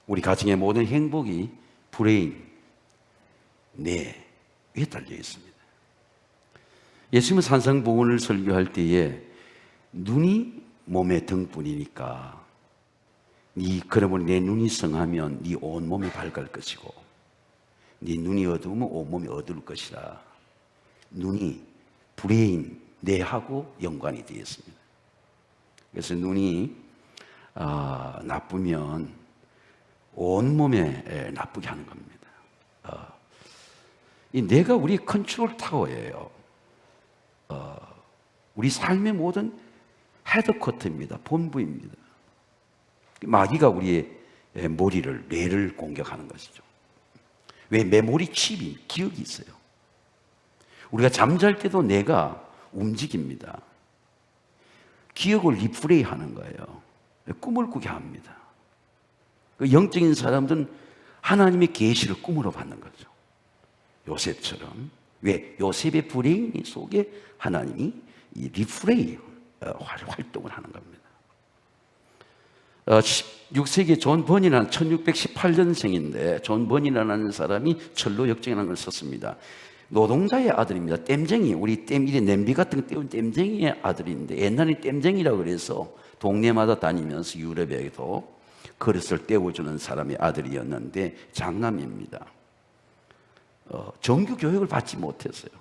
우리 가정의 모든 행복이 브레인, 뇌 위에 달려 있습니다. 예수님은 산상복음을 설교할 때에 눈이 몸의 등불이니까 그러면 내 눈이 성하면 네 온몸이 밝을 것이고 네 눈이 어두우면 온몸이 어두울 것이라. 눈이 브레인, 뇌하고 연관이 되어 있습니다. 그래서 눈이 나쁘면 온몸에 나쁘게 하는 겁니다. 이 뇌가 우리의 컨트롤 타워예요. 우리 삶의 모든 헤드쿼터입니다. 본부입니다. 마귀가 우리의 머리를, 뇌를 공격하는 것이죠. 왜? 메모리 칩이, 기억이 있어요. 우리가 잠잘 때도 뇌가 움직입니다. 기억을 리플레이 하는 거예요. 꿈을 꾸게 합니다. 영적인 사람들은 하나님의 계시를 꿈으로 받는 거죠. 요셉처럼. 왜? 요셉의 브레인 속에 하나님이 이 리플레이 활동을 하는 겁니다. 16세기 존 버니라는 1618년생인데 존 버니라는 사람이 철로 역정이라는 걸 썼습니다. 노동자의 아들입니다. 땜쟁이, 우리 이래 냄비 같은 거 떼운 땜쟁이의 아들인데 옛날에 땜쟁이라고 그래서 동네마다 다니면서 유럽에도 그릇을 떼어주는 사람의 아들이었는데 장남입니다. 정규 교육을 받지 못했어요.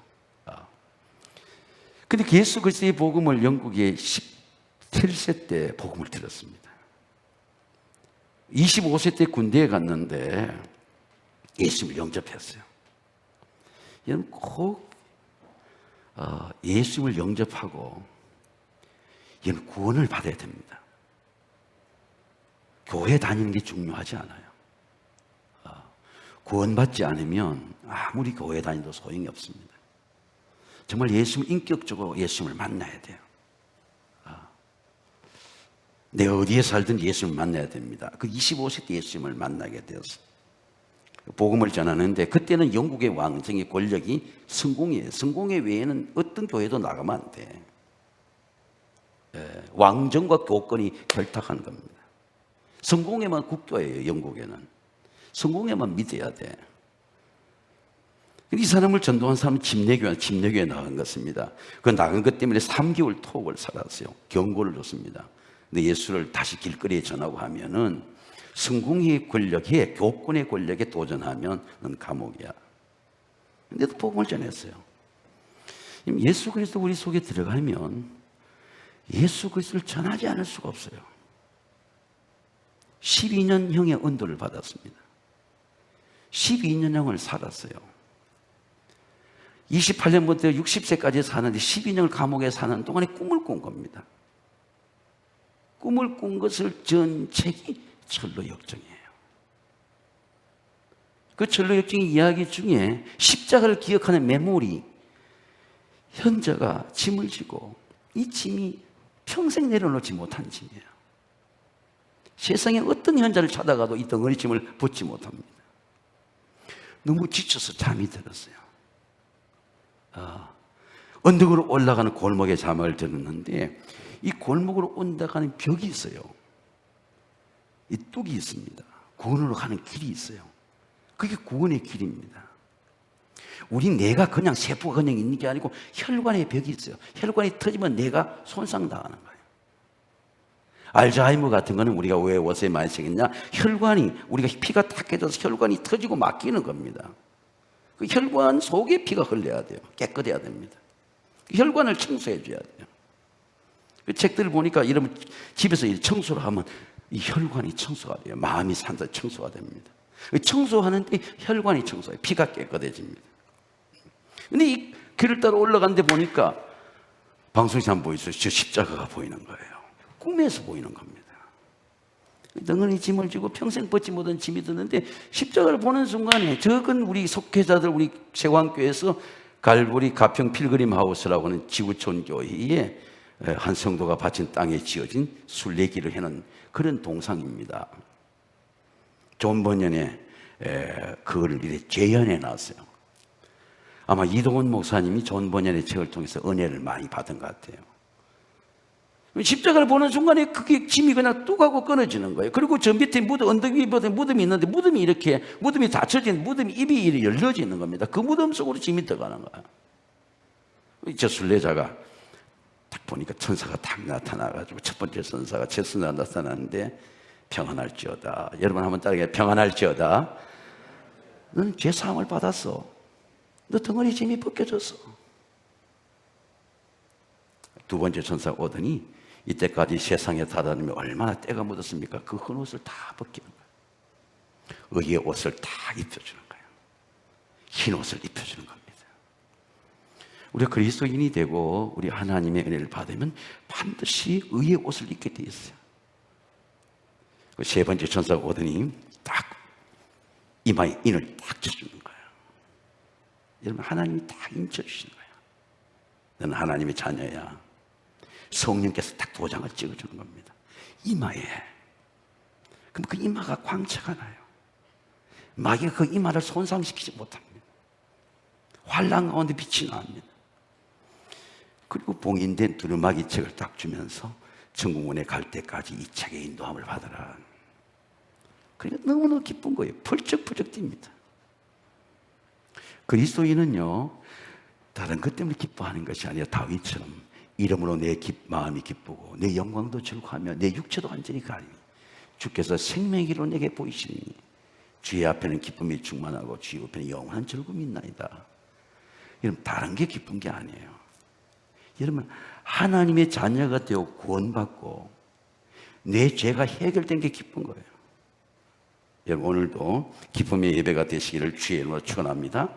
근데 예수 그리스도의 복음을 영국에 17세 때 복음을 들었습니다. 25세 때 군대에 갔는데 예수님을 영접했어요. 여러분 꼭 예수님을 영접하고 여러분 구원을 받아야 됩니다. 교회 다니는 게 중요하지 않아요. 구원받지 않으면 아무리 교회 다녀도 소용이 없습니다. 정말 예수님, 인격적으로 예수님을 만나야 돼요. 내가 어디에 살든 예수님을 만나야 됩니다. 그 25세 때 예수님을 만나게 되었어요. 복음을 전하는데 그때는 영국의 왕정의 권력이 성공이에요. 성공회 외에는 어떤 교회도 나가면 안 돼. 왕정과 교권이 결탁한 겁니다. 성공회만 국교예요. 영국에는. 성공회만 믿어야 돼. 이 사람을 전도한 사람은 침례교회 나간 것입니다. 그 나간 것 때문에 3개월 톡을 살았어요. 경고를 줬습니다. 근데 예수를 다시 길거리에 전하고 하면은 성공의 권력에, 교권의 권력에 도전하면 넌 감옥이야. 근데도 복음을 전했어요. 예수 그리스도 우리 속에 들어가면 예수 그리스도를 전하지 않을 수가 없어요. 12년형의 은도를 받았습니다. 12년형을 살았어요. 28년부터 60세까지 사는데 12년을 감옥에 사는 동안에 꿈을 꾼 겁니다. 꿈을 꾼 것을 전 책이 철로 역정이에요. 그 철로 역정의 이야기 중에 십자가를 기억하는 메모리, 현자가 짐을 지고 이 짐이 평생 내려놓지 못한 짐이에요. 세상에 어떤 현자를 찾아가도 이 덩어리 짐을 벗지 못합니다. 너무 지쳐서 잠이 들었어요. 언덕으로 올라가는 골목에 잠을 들었는데 이 골목으로 올라가는 벽이 있어요. 이 뚝이 있습니다. 구원으로 가는 길이 있어요. 그게 구원의 길입니다. 우리 뇌가 그냥 세포가 그냥 있는 게 아니고 혈관의 벽이 있어요. 혈관이 터지면 뇌가 손상당하는 거예요. 알츠하이머 같은 거는 우리가 왜 옷에 많이 생겼냐? 혈관이, 우리가 피가 탁 깨져서 혈관이 터지고 막히는 겁니다. 그 혈관 속에 피가 흘러야 돼요. 깨끗해야 됩니다. 혈관을 청소해 줘야 돼요. 그 책들을 보니까 이러면 집에서 청소를 하면 이 혈관이 청소가 돼요. 마음이 산다 청소가 됩니다. 청소하는데 혈관이 청소해요. 피가 깨끗해집니다. 근데 이 길을 따라 올라가는데 보니까 방송에서 한번 보이죠. 저 십자가가 보이는 거예요. 꿈에서 보이는 겁니다. 덩어리 짐을 지고 평생 벗지 못한 짐이 드는데 십자가를 보는 순간에 적은 우리 속회자들, 우리 세광교회에서 갈보리 가평 필그림 하우스라고 하는 지구촌 교회에 한 성도가 바친 땅에 지어진 순례길을 해놓은 그런 동상입니다. 존 번연에 그걸 이렇게 재현해 놨어요. 아마 이동원 목사님이 존 번연의 책을 통해서 은혜를 많이 받은 것 같아요. 십자가를 보는 순간에 그게 짐이 그냥 뚝 하고 끊어지는 거예요. 그리고 저 밑에 언덕 위에 무덤이 있는데 무덤이 닫혀진 무덤 입이 이렇게 열려지는 겁니다. 그 무덤 속으로 짐이 들어가는 거예요. 저 순례자가 딱 보니까 천사가 딱 나타나가지고 첫 번째 천사가 나타나는데 평안할지어다. 여러분 한번 따라해. 평안할지어다. 너는 죄사함을 받았어. 너 덩어리 짐이 벗겨졌어. 두 번째 천사가 오더니 이때까지 세상에 다다니며 얼마나 때가 묻었습니까? 그 큰 옷을 다 벗기는 거예요. 의의 옷을 다 입혀주는 거예요. 흰 옷을 입혀주는 겁니다. 우리가 그리스도인이 되고 우리 하나님의 은혜를 받으면 반드시 의의 옷을 입게 돼 있어요. 그 세 번째 천사가 오더니 딱 이마에 인을 딱 쳐주는 거예요. 여러분 하나님이 딱 인쳐주시는 거예요. 너는 하나님의 자녀야. 성령께서 딱 도장을 찍어주는 겁니다. 이마에. 그럼 그 이마가 광채가 나요. 마귀가 그 이마를 손상시키지 못합니다. 환난 가운데 빛이 납니다. 그리고 봉인된 두루마기 책을 딱 주면서 천국문에 갈 때까지 이 책의 인도함을 받으라. 그러니까 너무너무 기쁜 거예요. 펄쩍펄쩍 뜁니다. 그리스도인은요, 다른 것 때문에 기뻐하는 것이 아니라 다윗처럼 이름으로 내 마음이 기쁘고 내 영광도 즐거하며 내 육체도 완전히 가리니 주께서 생명이로 내게 보이시니 주의 앞에는 기쁨이 충만하고 주의 옆에는 영원한 즐거움이 있나이다. 여러분 다른 게 기쁜 게 아니에요. 여러분 하나님의 자녀가 되어 구원받고 내 죄가 해결된 게 기쁜 거예요. 여러분 오늘도 기쁨의 예배가 되시기를 주의 이름으로 축원합니다.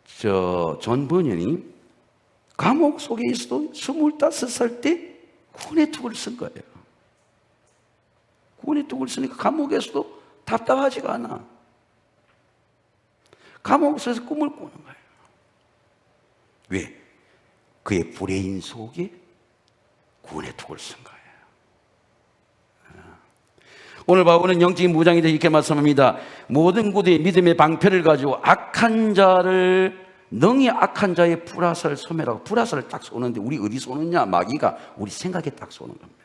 존 버년이 감옥 속에 있어도 25살 때 구원의 툭을 쓴 거예요. 구원의 툭을 쓰니까 감옥에서도 답답하지가 않아. 감옥에서 꿈을 꾸는 거예요. 왜? 그의 불의인 속에 구원의 툭을 쓴 거예요. 오늘 바울은 영적인 무장이 되어 이렇게 말씀합니다. 모든 구대의 믿음의 방패를 가지고 능히 악한 자의 불화살을 소멸하고. 불화살을 딱 쏘는데 우리 어디 쏘느냐? 마귀가 우리 생각에 딱 쏘는 겁니다.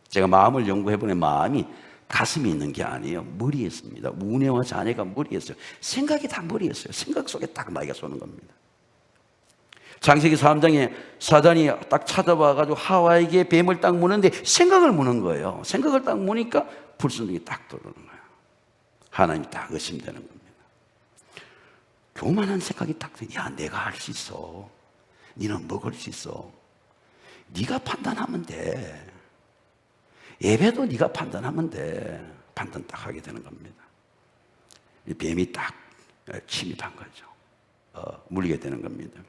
제가 마음을 연구해보니 마음이 가슴에 있는 게 아니에요. 머리에 있습니다. 우뇌와 잔해가 머리에 있어요. 생각이 다 머리에 있어요. 생각 속에 딱 마귀가 쏘는 겁니다. 창세기 3장에 사단이 딱 찾아와가지고 하와에게 뱀을 딱 무는데 생각을 무는 거예요. 생각을 딱 무니까 불순종이 딱 들어오는 거예요. 하나님이 딱 의심되는 겁니다. 교만한 생각이 딱 들어. 야, 내가 할 수 있어. 너는 먹을 수 있어. 네가 판단하면 돼. 예배도 네가 판단하면 돼. 판단 딱 하게 되는 겁니다. 이 뱀이 딱 침입한 거죠. 물리게 되는 겁니다.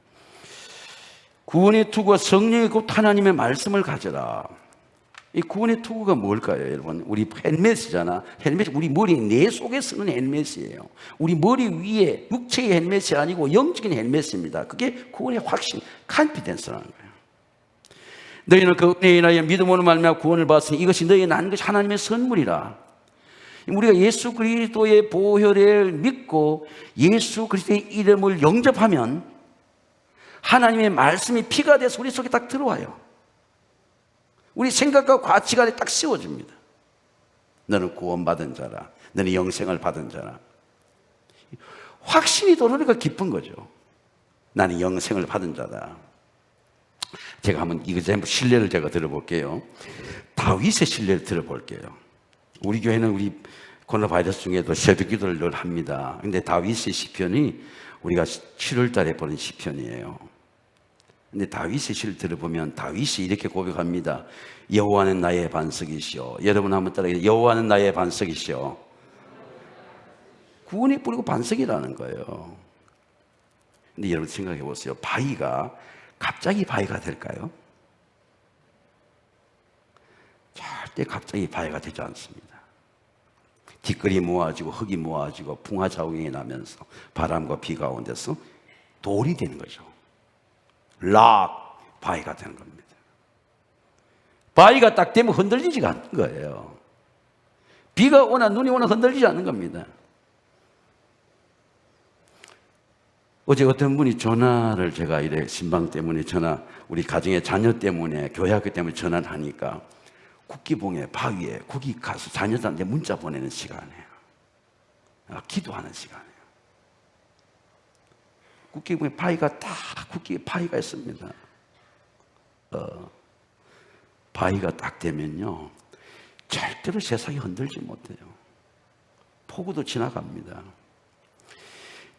구원의 투구와 성령의 곧 하나님의 말씀을 가져라. 이 구원의 투구가 뭘까요, 여러분? 우리 헬멧이잖아. 헬멧, 우리 머리 내 속에 쓰는 헬멧이에요. 우리 머리 위에 육체의 헬멧이 아니고 영적인 헬멧입니다. 그게 구원의 확신, 컨피던스라는 거예요. 너희는 그 은혜에 인하여 믿음으로 말미암아 구원을 받았으니 이것이 너희에게 난 것이 하나님의 선물이라. 우리가 예수 그리스도의 보혈을 믿고 예수 그리스도의 이름을 영접하면 하나님의 말씀이 피가 돼서 우리 속에 딱 들어와요. 우리 생각과 가치관이 딱 씌워집니다. 너는 구원받은 자라. 너는 영생을 받은 자라. 확신이 들어오니까 기쁜 거죠. 나는 영생을 받은 자다. 제가 한번 이거 전부 신뢰를 제가 들어볼게요. 다윗의 신뢰를 들어볼게요. 우리 교회는 우리 코로나 바이러스 중에도 새벽 기도를 늘 합니다. 근데 다윗의 시편이 우리가 7월 달에 보는 시편이에요. 근데 다윗의 시를 들어보면 다윗이 이렇게 고백합니다. 여호와는 나의 반석이시오. 여러분 한번 따라해. 여호와는 나의 반석이시오. 구원이 뿌리고 반석이라는 거예요. 근데 여러분 생각해 보세요. 바위가 갑자기 바위가 될까요? 절대 갑자기 바위가 되지 않습니다. 뒷걸이 모아지고 흙이 모아지고 풍화자웅이 나면서 바람과 비가 온 데서 돌이 되는 거죠. 바위가 되는 겁니다. 바위가 딱 되면 흔들리지가 않는 거예요. 비가 오나 눈이 오나 흔들리지 않는 겁니다. 어제 어떤 분이 전화를 제가 이래 신방 때문에 우리 가정의 자녀 때문에 교회 학교 때문에 전화를 하니까 국기봉에 바위에 거기 가서 자녀들한테 문자 보내는 시간이에요. 기도하는 시간이에요. 국기봉에 국기에 바위가 있습니다. 바위가 딱 되면요, 절대로 세상이 흔들지 못해요. 폭우도 지나갑니다.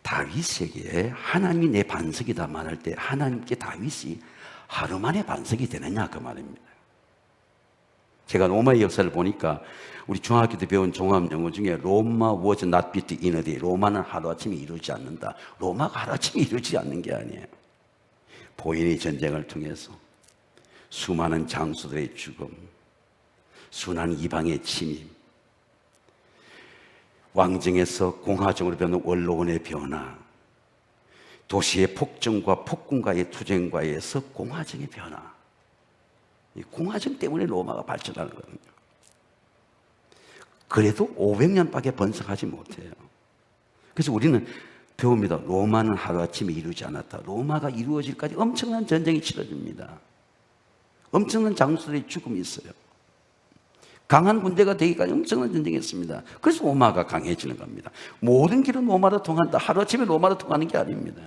다윗에게 하나님이 내 반석이다 말할 때 하나님께 다윗이 하루 만에 반석이 되느냐 그 말입니다. 제가 로마의 역사를 보니까 우리 중학교 때 배운 종합영어 중에 로마 was not built in a day. 로마는 하루아침에 이루어지지 않는다. 로마가 하루아침에 이루어지지 않는 게 아니에요. 보인의 전쟁을 통해서 수많은 장수들의 죽음, 순한 이방의 침입, 왕정에서 공화정으로 변한 원로원의 변화, 도시의 폭정과 폭군과의 투쟁과에서 공화정의 변화, 이 공화정 때문에 로마가 발전하는 거거든요. 그래도 500년밖에 번성하지 못해요. 그래서 우리는 배웁니다. 로마는 하루아침에 이루어지지 않았다. 로마가 이루어질까지 엄청난 전쟁이 치러집니다. 엄청난 장수들의 죽음이 있어요. 강한 군대가 되기까지 엄청난 전쟁이 있습니다. 그래서 로마가 강해지는 겁니다. 모든 길은 로마로 통한다. 하루아침에 로마로 통하는 게 아닙니다.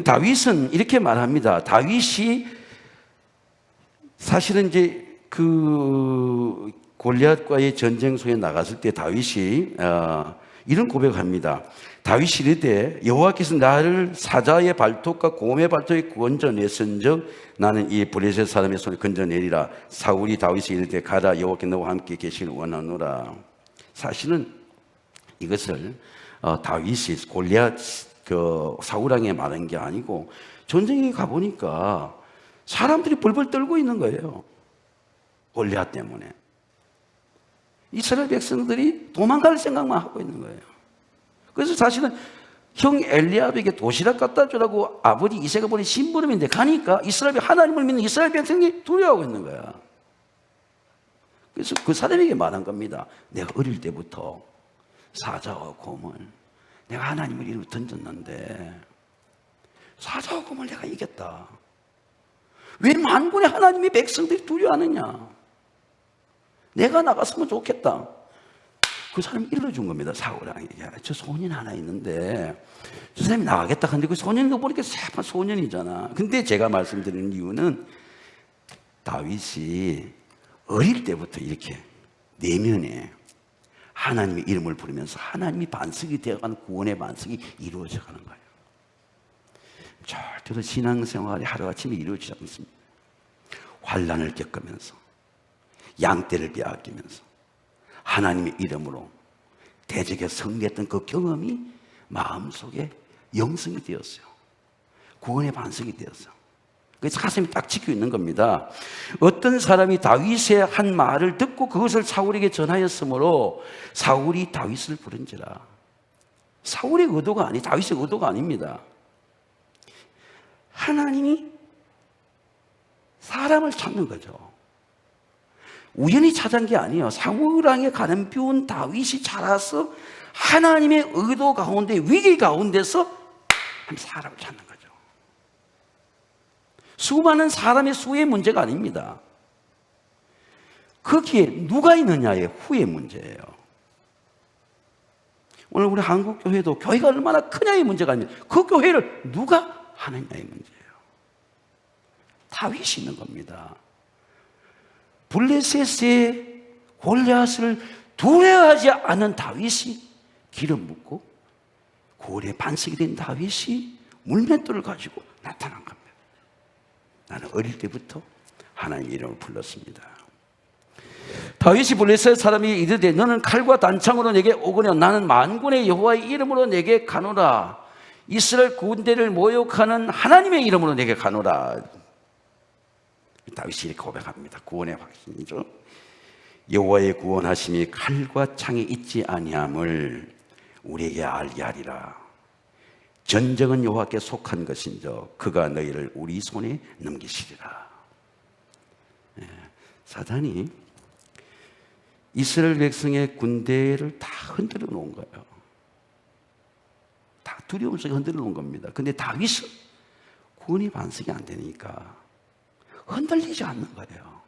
다윗은 이렇게 말합니다. 다윗이 사실은 이제 그 골리앗과의 전쟁소에 나갔을 때 다윗이 이런 고백을 합니다. 다윗이 이르되 여호와께서 나를 사자의 발톱과 곰의 발톱에 건져내선즉 나는 이 블레셋 사람의 손에 건져내리라. 사울이 다윗이 이르되 가라, 여호와께 너와 함께 계시기를 원하노라. 사실은 이것을 다윗이 골리앗 사울 왕에 말한 게 아니고 전쟁에 가보니까 사람들이 벌벌 떨고 있는 거예요. 골리앗 때문에. 이스라엘 백성들이 도망갈 생각만 하고 있는 거예요. 그래서 사실은 형 엘리압에게 도시락 갖다 주라고 아버지 이새가 보낸 심부름인데 가니까 이스라엘 하나님을 믿는 이스라엘 백성이 두려워하고 있는 거야. 그래서 그 사람에게 말한 겁니다. 내가 어릴 때부터 사자와 곰을 내가 하나님을 이루고 던졌는데 사자와 곰을 내가 이겼다. 왜 만군의 하나님의 백성들이 두려워하느냐? 내가 나갔으면 좋겠다. 그 사람이 일러준 겁니다. 사울왕이. 저 소년 하나 있는데 저 사람이 나가겠다 하는데 그 소년도 보니까 새판 소년이잖아. 근데 제가 말씀드리는 이유는 다윗이 어릴 때부터 이렇게 내면에 하나님의 이름을 부르면서 하나님이 반석이 되어가는 구원의 반석이 이루어져 가는 거예요. 절대로 신앙생활이 하루아침에 이루어지지 않습니다. 환난을 겪으면서 양떼를 빼앗기면서 하나님의 이름으로 대적에 승리했던 그 경험이 마음속에 영성이 되었어요. 구원의 반석이 되었어요. 그래서 가슴이 딱 지켜 있는 겁니다. 어떤 사람이 다윗의 한 말을 듣고 그것을 사울에게 전하였으므로 사울이 다윗을 부른지라. 사울의 의도가 아니, 다윗의 의도가 아닙니다. 하나님이 사람을 찾는 거죠. 우연히 찾은 게 아니에요. 사울왕에 가는 비운 다윗이 자라서 하나님의 의도 가운데, 위기 가운데서 한 사람을 찾는 거죠. 수많은 사람의 수의 문제가 아닙니다. 거기에 누가 있느냐의 후의 문제예요. 오늘 우리 한국교회도 교회가 얼마나 크냐의 문제가 아닙니다. 그 교회를 누가 하느냐의 문제예요. 다윗이 있는 겁니다. 블레셋의 골리앗을 두려워하지 않은 다윗이 기름 붓고 고을의 반석이 된 다윗이 물맷돌을 가지고 나타난 겁니다. 나는 어릴 때부터 하나님 이름을 불렀습니다. 다윗이 블레셋 사람이 이르되 너는 칼과 단창으로 내게 오거냐 나는 만군의 여호와의 이름으로 내게 가노라. 이스라엘 군대를 모욕하는 하나님의 이름으로 내게 가노라. 다윗이 이렇게 고백합니다. 구원의 확신이죠. 여호와의 구원하심이 칼과 창에 있지 아니함을 우리에게 알게 하리라. 전쟁은 여호와께 속한 것인저 그가 너희를 우리 손에 넘기시리라. 사단이 이스라엘 백성의 군대를 다 흔들어 놓은 거예요. 다 두려움 속에 흔들려 놓은 겁니다. 근데 다윗은 구원의 반석이 안 되니까 흔들리지 않는 거예요.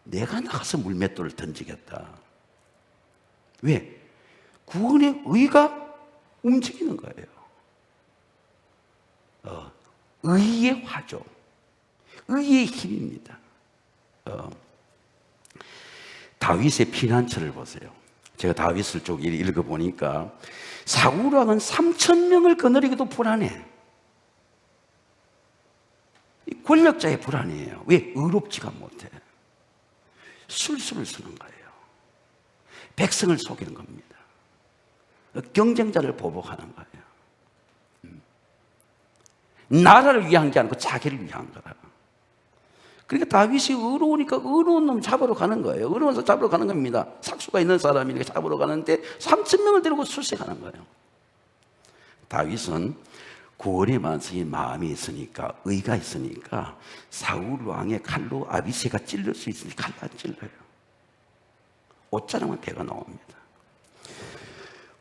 내가 나가서 물맷돌을 던지겠다. 왜? 구원의 의가 움직이는 거예요. 의의 화조, 의의 힘입니다. 다윗의 피난처를 보세요. 제가 다윗을 쭉 읽어보니까 사울왕은 3,000명을 거느리기도 불안해. 권력자의 불안이에요. 왜? 의롭지가 못해. 술수를 쓰는 거예요. 백성을 속이는 겁니다. 경쟁자를 보복하는 거예요. 나라를 위한 게 아니고 자기를 위한 거라. 그러니까 다윗이 의로우니까 의로운 놈 잡으러 가는 거예요. 의로워서 잡으러 가는 겁니다. 삭수가 있는 사람이니까 잡으러 가는데 3,000명을 데리고 출세하는 거예요. 다윗은 구원의 반석이 마음이 있으니까, 의가 있으니까 사울 왕의 칼로 아비새가 찔릴 수 있으니까 칼로 안 찔러요. 옷자락만 베고 나옵니다.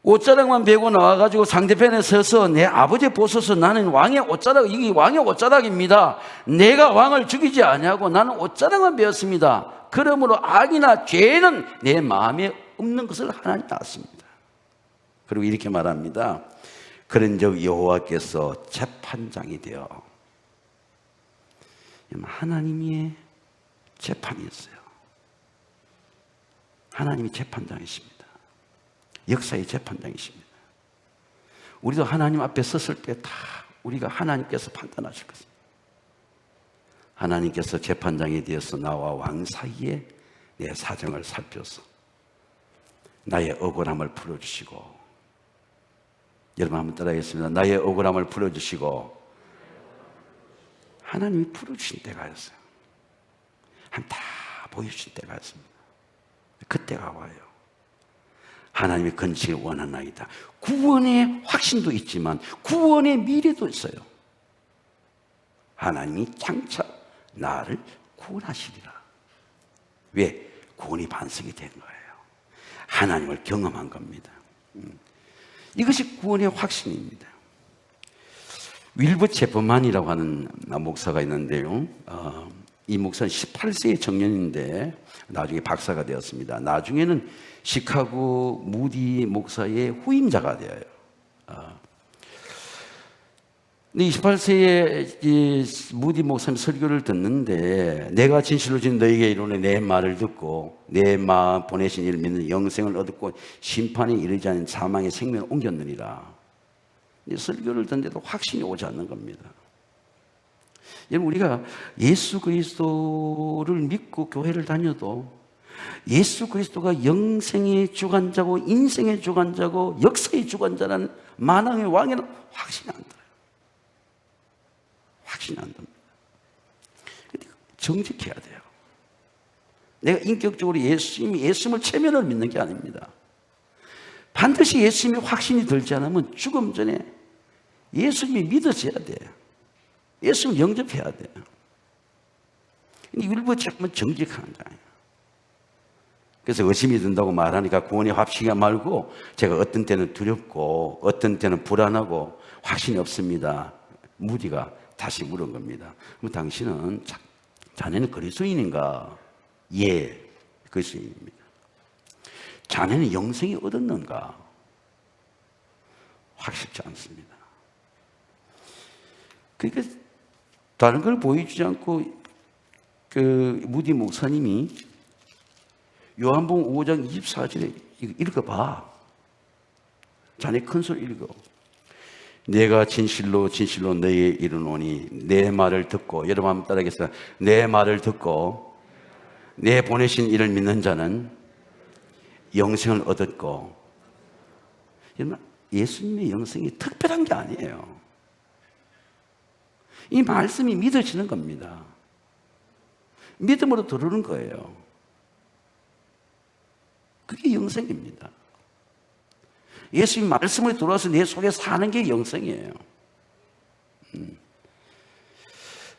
옷자락만 베고 나와가지고 상대편에 서서 내 아버지 보소서, 나는 왕의 옷자락, 이게 왕의 옷자락입니다. 내가 왕을 죽이지 아니하고 나는 옷자락만 베었습니다. 그러므로 악이나 죄는 내 마음에 없는 것을 하나님 알았습니다. 그리고 이렇게 말합니다. 그런즉 여호와께서 재판장이 되어, 하나님의 재판이 있어요. 하나님이 재판장이십니다. 역사의 재판장이십니다. 우리도 하나님 앞에 섰을 때 다 우리가 하나님께서 판단하실 것입니다. 하나님께서 재판장이 되어서 나와 왕 사이에 내 사정을 살펴서 나의 억울함을 풀어주시고, 여러분 한번 따라하겠습니다. 나의 억울함을 풀어주시고, 하나님이 풀어주신 때가 있어요. 다 보여주신 때가 있습니다. 그때가 와요. 하나님의 건지를 원하나이다. 구원의 확신도 있지만 구원의 미래도 있어요. 하나님이 장차 나를 구원하시리라. 왜? 구원이 반석이 된 거예요. 하나님을 경험한 겁니다. 이것이 구원의 확신입니다. 윌버 체퍼만이라고 하는 목사가 있는데요. 이 목사는 18세의 청년인데 나중에 박사가 되었습니다. 나중에는 시카고 무디 목사의 후임자가 되어요. 근데 28세의 이 무디 목사님 설교를 듣는데, 내가 진실로 진 너에게 이르노니 내 말을 듣고 내 마음 보내신 이를 믿는 영생을 얻었고 심판에 이르지 않은 사망의 생명을 옮겼느니라. 이 설교를 듣는데도 확신이 오지 않는 겁니다. 여러분, 우리가 예수 그리스도를 믿고 교회를 다녀도 예수 그리스도가 영생의 주관자고 인생의 주관자고 역사의 주관자라는 만왕의 왕에는 확신이 안 들어요. 확신이 안 듭니다. 정직해야 돼요. 내가 인격적으로 예수님을 체면을 믿는 게 아닙니다. 반드시 예수님이 확신이 들지 않으면 죽음 전에 예수님이 믿어져야 돼요. 예수님 영접해야 돼요. 근데 율법 조금은 정직한 거예요. 그래서 의심이 든다고 말하니까 구원의 확신이 말고, 제가 어떤 때는 두렵고 어떤 때는 불안하고 확신이 없습니다. 무디가 다시 물은 겁니다. 그럼 당신은 자네는 그리스도인인가? 예, 그리스도인입니다. 자네는 영생이 얻었는가? 확실치 않습니다. 그러니까 다른 걸 보여주지 않고 그 무디 목사님이 요한복음 5장 24절에 이거 읽어봐. 자네 큰 소리 읽어. 내가 진실로 진실로 너희에 이르노니 내 말을 듣고, 여러분 한번 따라하겠어요. 내 말을 듣고 내 보내신 이를 믿는 자는 영생을 얻었고. 여러분, 예수님의 영생이 특별한 게 아니에요. 이 말씀이 믿어지는 겁니다. 믿음으로 들어오는 거예요. 그게 영생입니다. 예수님 말씀을 들어와서 내 속에 사는 게 영생이에요.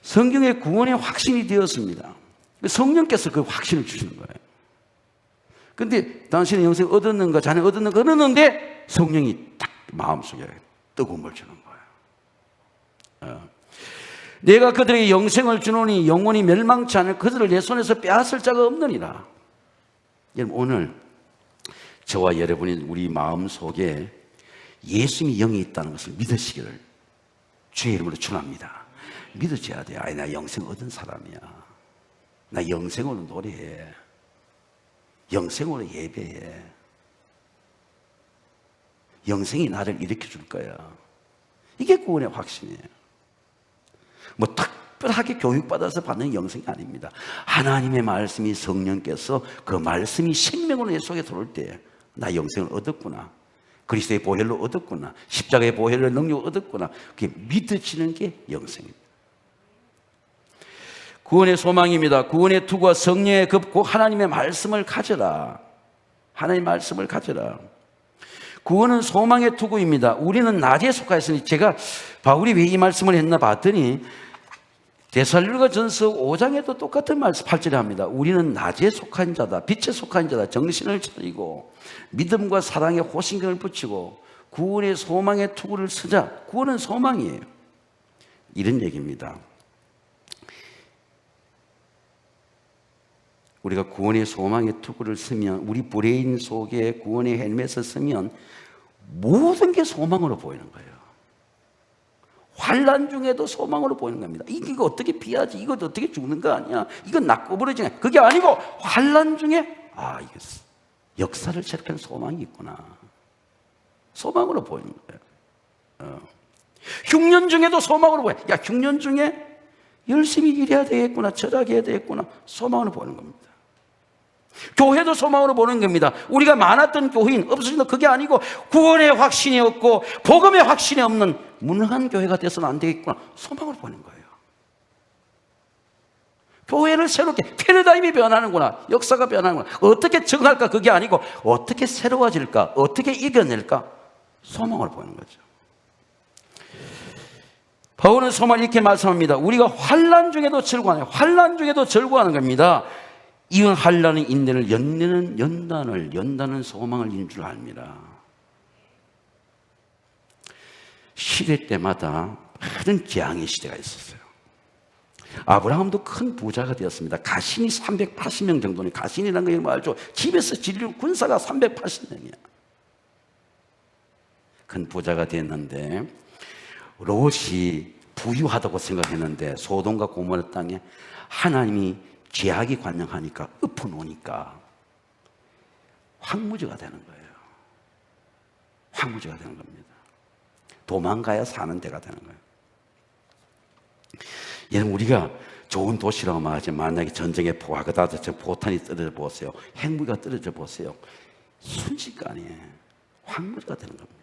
성경의 구원의 확신이 되었습니다. 성령께서 그 확신을 주시는 거예요. 그런데 당신의 영생을 얻었는가, 자네 얻었는가, 얻었는데 성령이 딱 마음속에 뜨거움을 주는 거예요. 내가 그들에게 영생을 주노니 영원히 멸망치 않을 그들을 내 손에서 빼앗을 자가 없느니라. 여러분, 오늘 저와 여러분이 우리 마음 속에 예수님이 영이 있다는 것을 믿으시기를 주의 이름으로 축원합니다. 믿으셔야 돼요. 아니, 나 영생 얻은 사람이야. 나 영생으로 노래해. 영생으로 예배해. 영생이 나를 일으켜 줄 거야. 이게 구원의 확신이에요. 뭐 특별하게 교육받아서 받는 영생이 아닙니다. 하나님의 말씀이 성령께서 그 말씀이 생명으로 내 속에 들어올 때 나 영생을 얻었구나. 그리스도의 보혈로 얻었구나. 십자가의 보혈로 능력을 얻었구나. 그게 믿어지는 게 영생입니다. 구원의 소망입니다. 구원의 투구와 성령의 급고 하나님의 말씀을 가져라. 하나님의 말씀을 가져라. 구원은 소망의 투구입니다. 우리는 낮에 속하였으니, 제가 바울이 왜 이 말씀을 했나 봤더니 데살로니가전서 5장에도 똑같은 말씀 8절에 합니다. 우리는 낮에 속한 자다, 빛에 속한 자다. 정신을 차리고 믿음과 사랑에 호신경을 붙이고 구원의 소망의 투구를 쓰자. 구원은 소망이에요. 이런 얘기입니다. 우리가 구원의 소망의 투구를 쓰면, 우리 브레인 속에 구원의 헬멧을 쓰면 모든 게 소망으로 보이는 거예요. 환난 중에도 소망으로 보이는 겁니다. 이거 어떻게 피하지? 이거 어떻게 죽는 거 아니야? 이건 낙고버려지냐? 그게 아니고 환난 중에 이게 역사를 체력하는 소망이 있구나. 소망으로 보이는 거예요. 흉년 중에도 소망으로 보여. 야, 흉년 중에 열심히 일해야 되겠구나, 절약해야 되겠구나. 소망으로 보이는 겁니다. 교회도 소망으로 보는 겁니다. 우리가 많았던 교회인 없어진다, 그게 아니고 구원의 확신이 없고 복음의 확신이 없는 무능한 교회가 돼서는 안 되겠구나. 소망으로 보는 거예요. 교회를 새롭게, 패러다임이 변하는구나, 역사가 변하는구나. 어떻게 정할까? 그게 아니고 어떻게 새로워질까? 어떻게 이겨낼까? 소망으로 보는 거죠. 바울은 소망을 이렇게 말씀합니다. 우리가 환난 중에도 즐거워하는, 환난 중에도 즐거워하는 겁니다. 이은 환난은 인내를, 연내는 연단은 소망을 이룬 줄 압니다. 시대 때마다 많은 재앙의 시대가 있었어요. 아브라함도 큰 부자가 되었습니다. 가신이 380명 정도니, 가신이라는 거 알죠? 집에서 지르는 군사가 380명이야. 큰 부자가 됐는데 롯이 부유하다고 생각했는데 소돔과 고모라 땅에 하나님이 죄악이 관영하니까 엎어놓으니까 황무지가 되는 거예요. 황무지가 되는 겁니다. 도망가야 사는 데가 되는 거예요. 여러분, 우리가 좋은 도시라고 말하지, 만약에 전쟁에 포화가 닿아서 포탄이 떨어져 보세요. 핵무기가 떨어져 보세요. 순식간에 황무지가 되는 겁니다.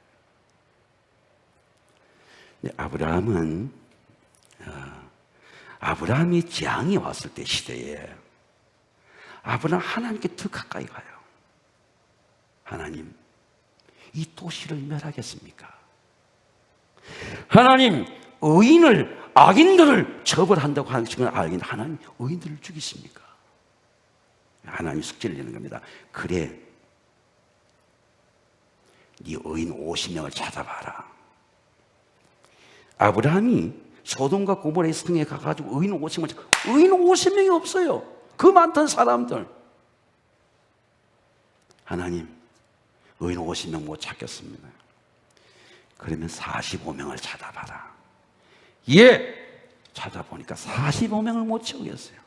아브라함이 재앙이 왔을 때 시대에 아브라함 하나님께 더 가까이 가요. 하나님, 이 도시를 멸하겠습니까? 하나님, 악인들을 처벌한다고 하는 것을 알긴, 하나님 의인들을 죽이십니까? 하나님 숙제를 내는 겁니다. 그래, 네 의인 50명을 찾아봐라. 아브라함이 소돔과 고모라의 성에 가가지고 의인 50명이 없어요. 그 많던 사람들. 하나님, 의인 50명 못 찾겠습니다. 그러면 45명을 찾아봐라. 예! 찾아보니까 45명을 못 채우겠어요.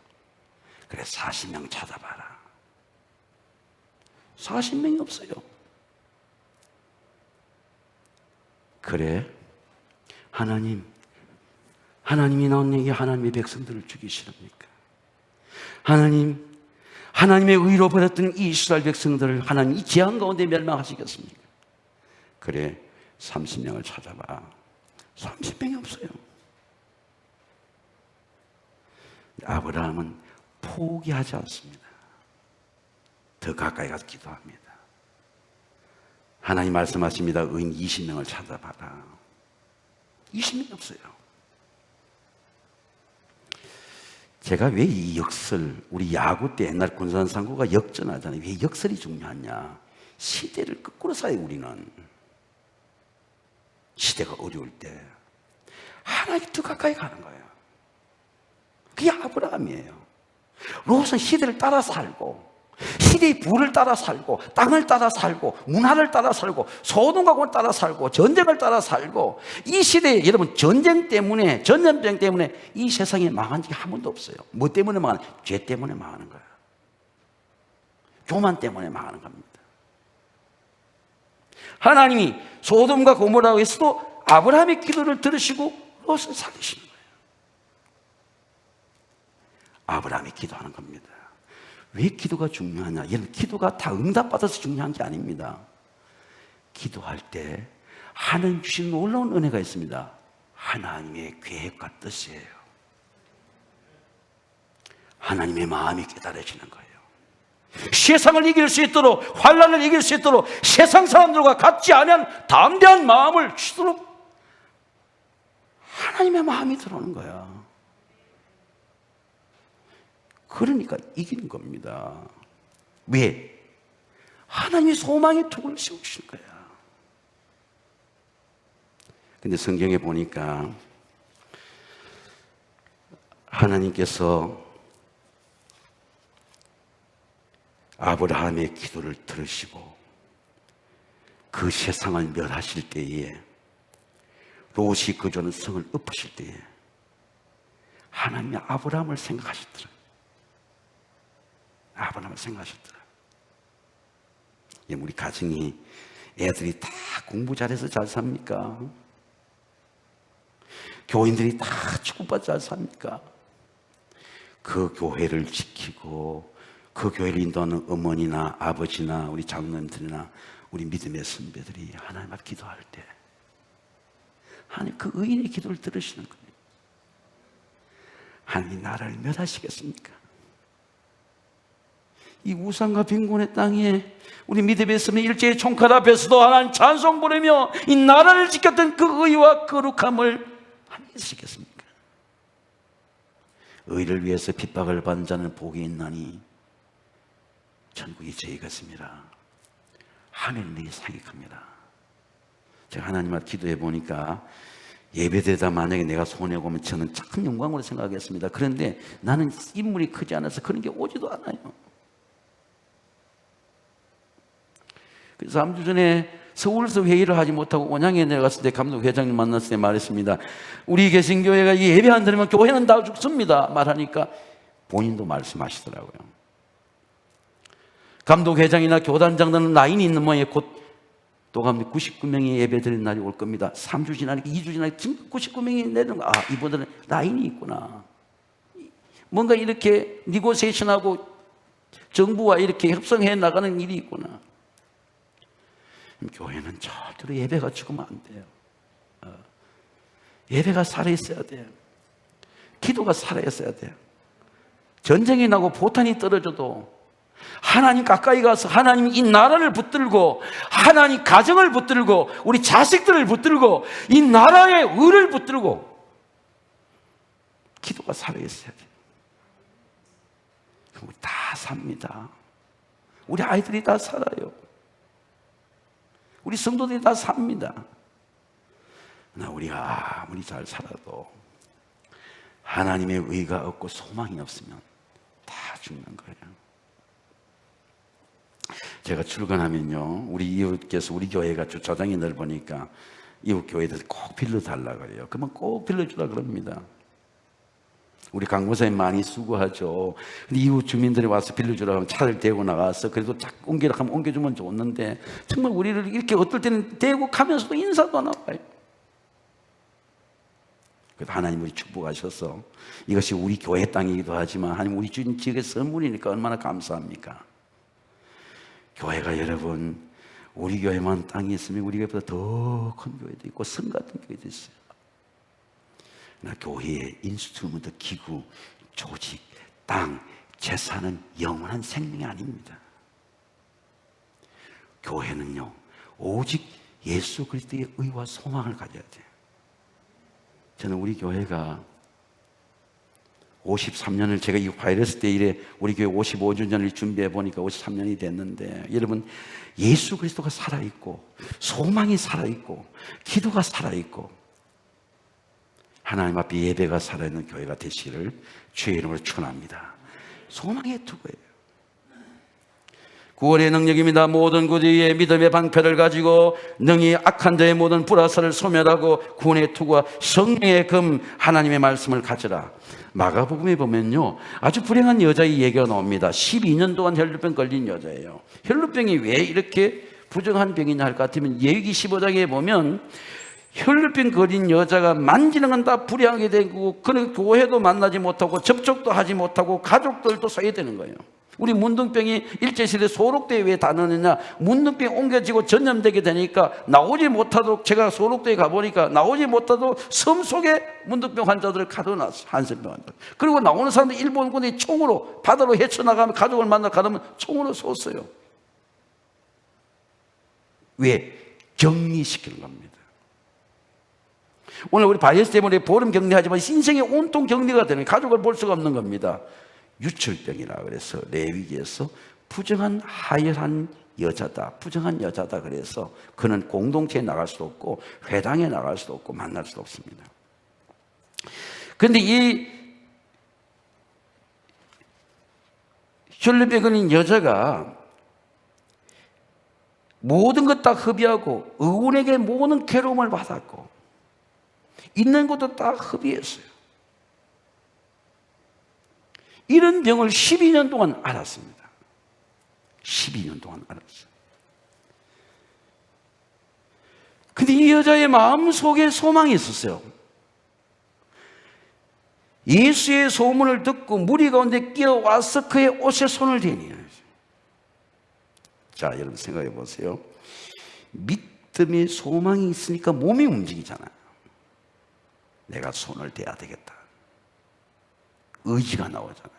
그래, 40명 찾아봐라. 40명이 없어요. 그래, 하나님이 나온에게 하나님의 백성들을 죽이시렵니까? 하나님의 의로 버렸던 이 이스라엘 백성들을 하나님 이 재앙 가운데 멸망하시겠습니까? 그래, 30명을 찾아봐. 30명이 없어요. 아브라함은 포기하지 않습니다. 더 가까이 가서 기도합니다. 하나님 말씀하십니다. 의인 20명을 찾아봐라. 20명이 없어요. 제가 왜 이 역설, 우리 야구 때 옛날 군산상고가 역전하잖아요. 왜 역설이 중요하냐? 시대를 거꾸로 사요, 우리는. 시대가 어려울 때 하나님께 더 가까이 가는 거예요. 그게 아브라함이에요. 롯은 시대를 따라 살고, 시대의 부를 따라 살고, 땅을 따라 살고, 문화를 따라 살고, 소동각을 따라 살고, 전쟁을 따라 살고, 이 시대에 여러분 전쟁 때문에, 전염병 때문에 이 세상에 망한 적이 한 번도 없어요. 뭐 때문에 망하는? 죄 때문에 망하는 거예요. 교만 때문에 망하는 겁니다. 하나님이 소돔과 고모라에서도 아브라함의 기도를 들으시고 롯을 살리시는 거예요. 아브라함이 기도하는 겁니다. 왜 기도가 중요하냐? 여러분, 기도가 다 응답받아서 중요한 게 아닙니다. 기도할 때 하나님 주신 놀라운 은혜가 있습니다. 하나님의 계획과 뜻이에요. 하나님의 마음이 깨달아지는 거예요. 세상을 이길 수 있도록, 환난을 이길 수 있도록, 세상 사람들과 같지 않은 담대한 마음을 주도록 하나님의 마음이 들어오는 거야. 그러니까 이기는 겁니다. 왜? 하나님이 소망의 덕을 세우신 거야. 근데 성경에 보니까 하나님께서 아브라함의 기도를 들으시고 그 세상을 멸하실 때에, 롯이 거주하는 성을 엎으실 때에 하나님이 아브라함을 생각하셨더라. 아브라함을 생각하셨더라. 우리 가정이 애들이 다 공부 잘해서 잘 삽니까? 교인들이 다 축복받아 잘 삽니까? 그 교회를 지키고 그 교회를 인도하는 어머니나 아버지나 우리 장로님들이나 우리 믿음의 선배들이 하나님 앞 기도할 때 하나님 그 의인의 기도를 들으시는 거예요. 하나님 나라를 멸하시겠습니까? 이 우상과 빈곤의 땅에 우리 믿음의 선배 일제의 총칼 앞에서도 하나님 찬송 부르며 이 나라를 지켰던 그 의와 거룩함을 하시겠습니까? 의를 위해서 핍박을 받는 자는 복이 있나니 천국이 저희 같습니다. 하늘은 내게 상익합니다. 제가 하나님 앞 기도해 보니까 예배드리다 만약에 내가 손해 보면 저는 참 영광으로 생각하겠습니다. 그런데 나는 인물이 크지 않아서 그런 게 오지도 않아요. 그래서 3주 전에 서울에서 회의를 하지 못하고 원양에 내려갔을 때 감독 회장님 만났을 때 말했습니다. 우리 개신교회가 이 예배 안 드리면 교회는 다 죽습니다. 말하니까 본인도 말씀하시더라고요. 감독 회장이나 교단장들은 라인이 있는 모양에 곧 도감독 99명이 예배 드리는 날이 올 겁니다. 3주 지나니까 2주 지나니까 지금 99명이 내는 거. 아, 이분들은 라인이 있구나. 뭔가 이렇게 니고세이션하고 정부와 이렇게 협상해 나가는 일이 있구나. 교회는 절대로 예배가 죽으면 안 돼요. 예배가 살아있어야 돼요. 기도가 살아있어야 돼요. 전쟁이 나고 포탄이 떨어져도 하나님 가까이 가서 하나님 이 나라를 붙들고, 하나님 가정을 붙들고, 우리 자식들을 붙들고, 이 나라의 의를 붙들고 기도가 살아있어야 돼요. 우리 다 삽니다. 우리 아이들이 다 살아요. 우리 성도들이 다 삽니다. 그러나 우리가 아무리 잘 살아도 하나님의 의가 없고 소망이 없으면 다 죽는 거예요. 제가 출근하면요, 우리 이웃께서 우리 교회가 주차장이 넓으니까 이웃 교회에서 꼭 빌려달라고 그래요. 그러면 꼭 빌려주라 그럽니다. 우리 강목사님 많이 수고하죠. 근데 이웃 주민들이 와서 빌려주라고 하면 차를 대고 나가서 그래도 쫙 옮기라 하면 옮겨주면 좋는데 정말 우리를 이렇게 어떨 때는 대고 가면서도 인사도 안 와요. 그래도 하나님 우리 축복하셔서 이것이 우리 교회 땅이기도 하지만 하나님 우리 주님 지역의 선물이니까 얼마나 감사합니까? 교회가 여러분, 우리 교회만 땅이 있으면 우리 교회보다 더 큰 교회도 있고 성 같은 교회도 있어요. 나 교회의 인스트루먼트, 기구, 조직, 땅, 재산은 영원한 생명이 아닙니다. 교회는요, 오직 예수 그리스도의 의와 소망을 가져야 돼요. 저는 우리 교회가 53년을 제가 이 바이러스 때 이래 우리 교회 55주년을 준비해 보니까 53년이 됐는데, 여러분, 예수 그리스도가 살아있고 소망이 살아있고 기도가 살아있고 하나님 앞에 예배가 살아있는 교회가 되시기를 주의 이름으로 축원합니다. 소망의 투구예요. 구원의 능력입니다. 모든 구주의 믿음의 방패를 가지고 능히 악한 자의 모든 불화살을 소멸하고 구원의 투구와 성령의 금 하나님의 말씀을 가져라. 마가복음에 보면요, 아주 불행한 여자의 얘기가 나옵니다. 12년 동안 혈루병 걸린 여자예요. 혈루병이 왜 이렇게 부정한 병이냐 할 것 같으면 예기 15장에 보면 혈루병 걸린 여자가 만지는 건 다 불행하게 되고, 그는 교회도 만나지 못하고 접촉도 하지 못하고 가족들도 소외되는 거예요. 우리 문둥병이 일제시대 소록대에 왜 다 넣느냐, 문둥병이 옮겨지고 전염되게 되니까 나오지 못하도록, 제가 소록대에 가보니까 나오지 못하도록 섬 속에 문둥병 환자들을 가둬놨어요. 한센병 환자. 그리고 나오는 사람들 일본군이 총으로 바다로 헤쳐나가면, 가족을 만나 가면 총으로 쏘았어요. 왜? 격리시키는 겁니다. 오늘 우리 바이러스 때문에 보름 격리하지만 인생이 온통 격리가 되는, 가족을 볼 수가 없는 겁니다. 유출병이라 그래서 레위기에서 부정한 하열한 여자다, 부정한 여자다 그래서 그는 공동체에 나갈 수도 없고 회당에 나갈 수도 없고 만날 수도 없습니다. 그런데 이 혈루병 걸린 여자가 모든 것 다 흡의하고 의원에게 모든 괴로움을 받았고 있는 것도 다 흡의했어요. 이런 병을 12년 동안 앓았습니다. 12년 동안 앓았어요. 근데 이 여자의 마음 속에 소망이 있었어요. 예수의 소문을 듣고 무리 가운데 끼어와서 그의 옷에 손을 대니. 자, 여러분 생각해 보세요. 믿음의 소망이 있으니까 몸이 움직이잖아요. 내가 손을 대야 되겠다. 의지가 나오잖아요.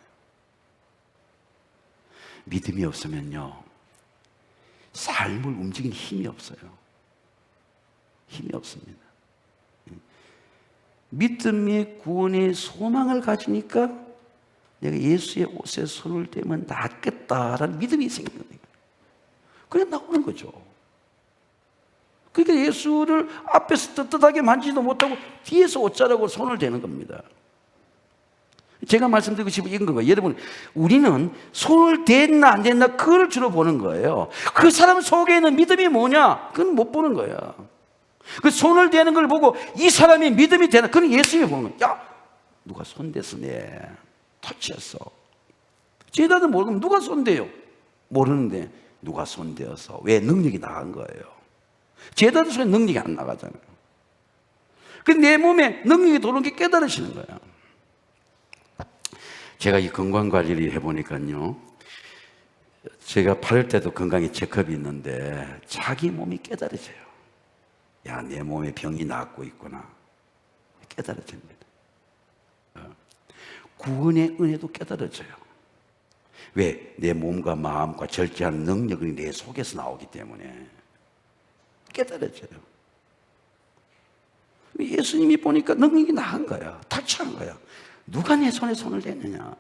믿음이 없으면요, 삶을 움직이는 힘이 없어요. 힘이 없습니다. 믿음의 구원의 소망을 가지니까 내가 예수의 옷에 손을 대면 낫겠다라는 믿음이 생기는 거예요. 그래 나오는 거죠. 그러니까 예수를 앞에서 떳떳하게 만지지도 못하고 뒤에서 옷자락으로 손을 대는 겁니다. 제가 말씀드리고 싶은 이건 거예요. 여러분, 우리는 손을 댔나 안 댔나 그걸 주로 보는 거예요. 그 사람 속에는 믿음이 뭐냐? 그건 못 보는 거야. 그 손을 대는 걸 보고 이 사람이 믿음이 되나? 그건 예수님이 보는 거야. 야, 누가 손댔어? 네, 터치했어. 제자도 모르면 누가 손대요? 모르는데 누가 손대어서 왜 능력이 나간 거예요? 제자도 손에 능력이 안 나가잖아요. 그 내 몸에 능력이 도는 게 깨달으시는 거야. 제가 이 건강관리를 해보니까요, 제가 바를 때도 건강에 체크업이 있는데 자기 몸이 깨달아져요. 야, 내 몸에 병이 낫고 있구나. 깨달아집니다. 구원의 은혜도 깨달아져요. 왜? 내 몸과 마음과 절제하는 능력이 내 속에서 나오기 때문에 깨달아져요. 예수님이 보니까 능력이 나은 거야. 타치한 거야. 누가 내 손에 손을 댔느냐?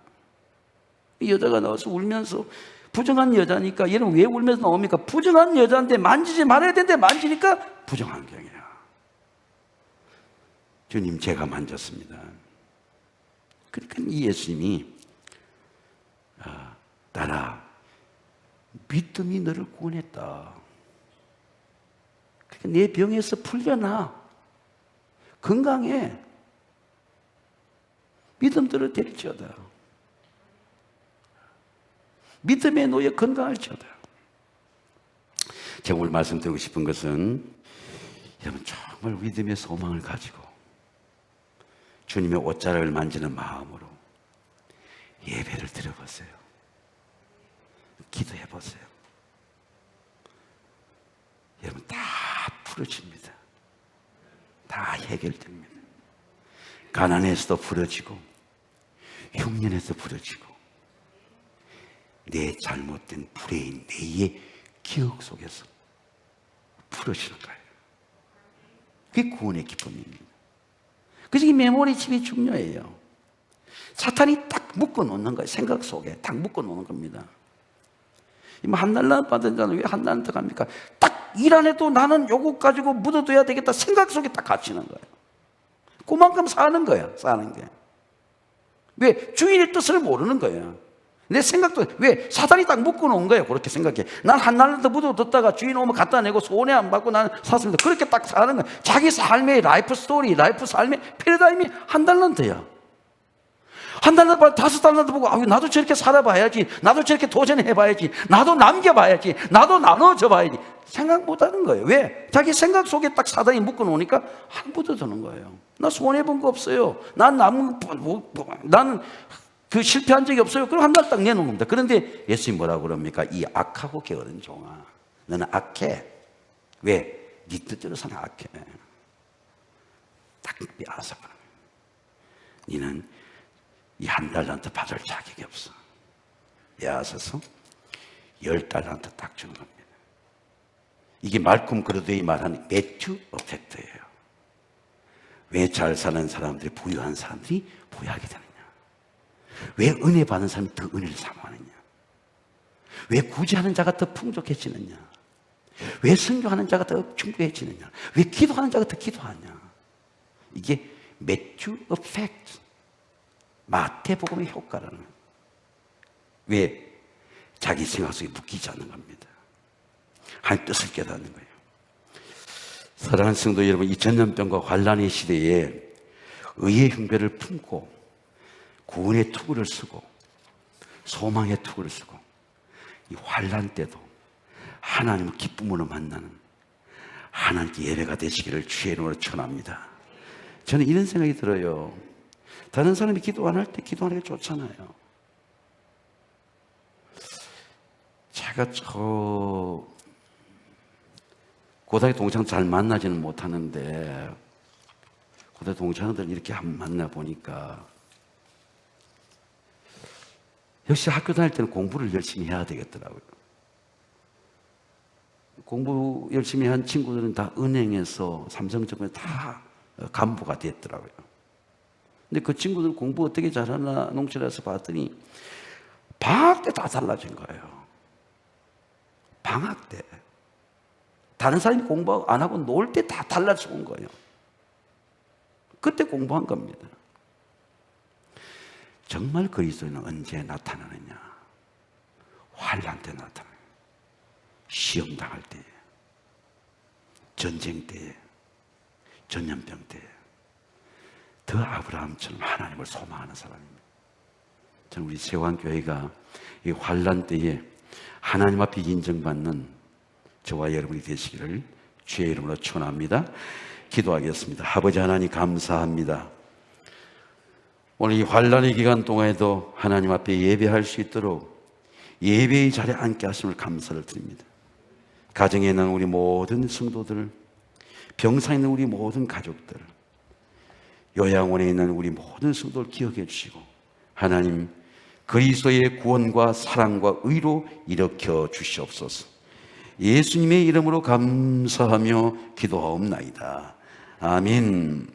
이 여자가 나와서 울면서, 부정한 여자니까, 얘는 왜 울면서 나옵니까? 부정한 여자인데 만지지 말아야 되는데 만지니까 부정한 병이야. 주님, 제가 만졌습니다. 그러니까 이 예수님이 딸아, 믿음이 너를 구원했다. 그러니까 내 병에서 풀려나. 건강해. 믿음대로 될지어다. 믿음에 놓여 건강할지어다. 제가 오늘 말씀드리고 싶은 것은, 여러분 정말 믿음의 소망을 가지고 주님의 옷자락을 만지는 마음으로 예배를 드려보세요. 기도해보세요. 여러분 다 풀어집니다. 다 해결됩니다. 가난에서도 풀어지고 흉년에서 풀어지고 내 잘못된 불의인 내의 기억 속에서 풀어지는 거예요. 그게 구원의 기쁨입니다. 그래서 이 메모리 칩이 중요해요. 사탄이 딱 묶어 놓는 거예요. 생각 속에 딱 묶어 놓는 겁니다. 한 달러 받은 자는 왜 한 달러 갑니까? 딱 일 안 해도 나는 요거 가지고 묻어둬야 되겠다 생각 속에 딱 갇히는 거예요. 그만큼 사는 거야. 사는 게. 왜? 주인의 뜻을 모르는 거예요. 내 생각도 왜? 사단이 딱 묶어 놓은 거예요. 그렇게 생각해. 난 한 달러 더 묻어뒀다가 주인 오면 갖다 내고 손해 안 받고 나는 샀습니다. 그렇게 딱 사는 거예요. 자기 삶의 라이프 스토리, 라이프 삶의 패러다임이 한 달란트야. 한 달란트, 5달란트 보고 나도 저렇게 살아봐야지. 나도 저렇게 도전해봐야지. 나도 남겨봐야지. 나도 나눠줘 봐야지. 생각 못하는 거예요. 왜? 자기 생각 속에 딱 사단이 묶어 놓으니까 한 묻어두는 거예요. 나 손해본 거 없어요. 나는 실패한 적이 없어요. 그럼 한 달 딱 내놓는 겁니다. 그런데 예수님 뭐라고 그럽니까? 이 악하고 게으른 종아, 너는 악해. 왜? 네 뜻대로서는 악해. 딱 빼앗아 버려. 너는 이 한 달란트 받을 자격이 없어. 빼앗아서 10달란트 딱 주는 겁니다. 이게 말콤 그로데이 말하는 매튜 어펙트예요. 왜 잘 사는 사람들이, 부유한 사람들이 부유하게 되느냐? 왜 은혜 받는 사람이 더 은혜를 사모하느냐? 왜 구제하는 자가 더 풍족해지느냐? 왜 순종하는 자가 더 충분해지느냐? 왜 기도하는 자가 더 기도하냐? 이게 매튜 어펙트, 마태복음의 효과라는 거예요. 왜? 자기 생각 속에 묶이지 않는 겁니다. 하나님 뜻을 깨닫는 거예요. 사랑하는 성도 여러분, 이 전염병과 환란의 시대에 의의 흉배를 품고 구원의 투구를 쓰고 소망의 투구를 쓰고 이 환란 때도 하나님을 기쁨으로 만나는 하나님께 예배가 되시기를 주의 이름으로 축원합니다. 저는 이런 생각이 들어요. 다른 사람이 기도 안 할 때 기도하는 게 좋잖아요. 제가 고등학교 동창 잘 만나지는 못하는데 고등학교 동창들 이렇게 한번 만나보니까 역시 학교 다닐 때는 공부를 열심히 해야 되겠더라고요. 공부 열심히 한 친구들은 다 은행에서 삼성증권에 다 간부가 됐더라고요. 근데 그 친구들 공부 어떻게 잘하나 농촌에서 봤더니 방학 때 다 달라진 거예요. 방학 때. 다른 사람이 공부 안 하고 놀 때 다 달라져 온 거예요. 그때 공부한 겁니다. 정말 그리스도는 언제 나타나느냐? 환난 때 나타나요. 시험 당할 때, 전쟁 때, 전염병 때, 더 아브라함처럼 하나님을 소망하는 사람입니다. 저는 우리 세왕교회가 이 환난 때에 하나님 앞에 인정받는 저와 여러분이 되시기를 주의 이름으로 축원합니다. 기도하겠습니다. 아버지 하나님 감사합니다. 오늘 이 환난의 기간 동안에도 하나님 앞에 예배할 수 있도록 예배의 자리에 앉게 하심을 감사를 드립니다. 가정에 있는 우리 모든 성도들, 병상에 있는 우리 모든 가족들, 요양원에 있는 우리 모든 성도를 기억해 주시고 하나님 그리스도의 구원과 사랑과 의로 일으켜 주시옵소서. 예수님의 이름으로 감사하며 기도하옵나이다. 아멘.